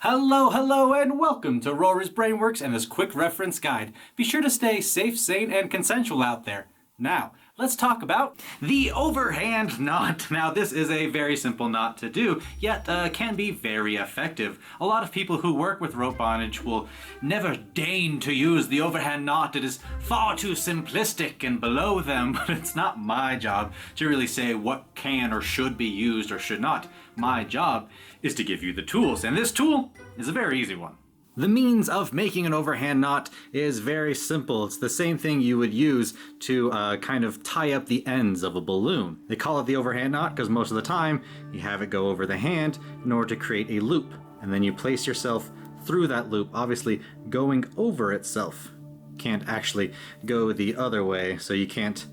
Hello, and welcome to Rory's Brainworks and this quick reference guide. Be sure to stay safe, sane, and consensual out there. Now, let's talk about the overhand knot. Now, this is a very simple knot to do, yet can be very effective. A lot of people who work with rope bondage will never deign to use the overhand knot. It is far too simplistic and below them, but it's not my job to really say what can or should be used or should not. My job is to give you the tools, and this tool is a very easy one. The means of making an overhand knot is very simple. It's the same thing you would use to kind of tie up the ends of a balloon. They call it the overhand knot because most of the time you have it go over the hand in order to create a loop. And then you place yourself through that loop, obviously going over itself. Can't actually go the other way, so you can't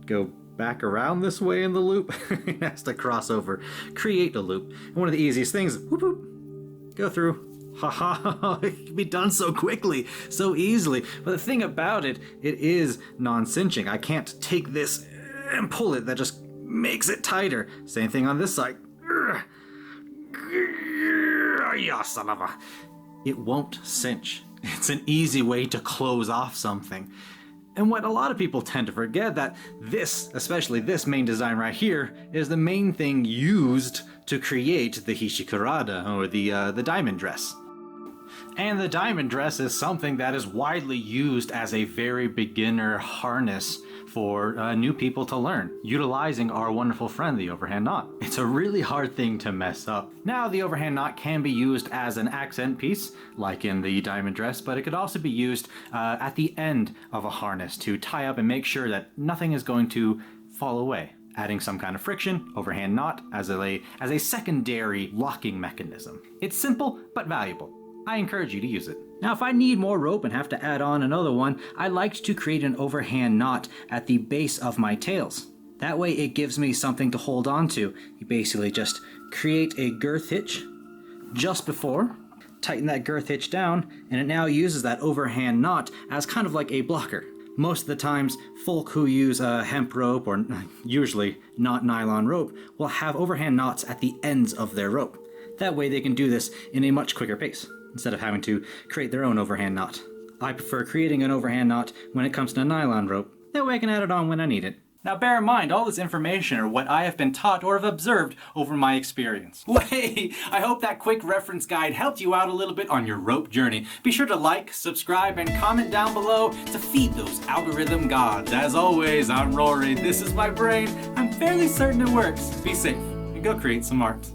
go back around this way in the loop. It has to cross over, create a loop. And one of the easiest things, whoop, whoop, go through. Haha, it can be done so quickly, so easily. But the thing about it, it is non-cinching. I can't take this and pull it. That just makes it tighter. Same thing on this side. Yeah, son of a... It won't cinch. It's an easy way to close off something. And what a lot of people tend to forget, that this, especially this main design right here, is the main thing used to create the Hishikurada, or the diamond dress. And the diamond dress is something that is widely used as a very beginner harness for new people to learn, utilizing our wonderful friend, the overhand knot. It's a really hard thing to mess up. Now, the overhand knot can be used as an accent piece, like in the diamond dress, but it could also be used at the end of a harness to tie up and make sure that nothing is going to fall away, adding some kind of friction, overhand knot, as a secondary locking mechanism. It's simple, but valuable. I encourage you to use it. Now, if I need more rope and have to add on another one, I like to create an overhand knot at the base of my tails. That way it gives me something to hold on to. You basically just create a girth hitch just before, tighten that girth hitch down, and it now uses that overhand knot as kind of like a blocker. Most of the times, folk who use hemp rope, or usually not nylon rope, will have overhand knots at the ends of their rope. That way they can do this in a much quicker pace, instead of having to create their own overhand knot. I prefer creating an overhand knot when it comes to nylon rope. That way I can add it on when I need it. Now bear in mind, all this information are what I have been taught or have observed over my experience. Hey, I hope that quick reference guide helped you out a little bit on your rope journey. Be sure to like, subscribe, and comment down below to feed those algorithm gods. As always, I'm Rory, this is my brain. I'm fairly certain it works. Be safe and go create some art.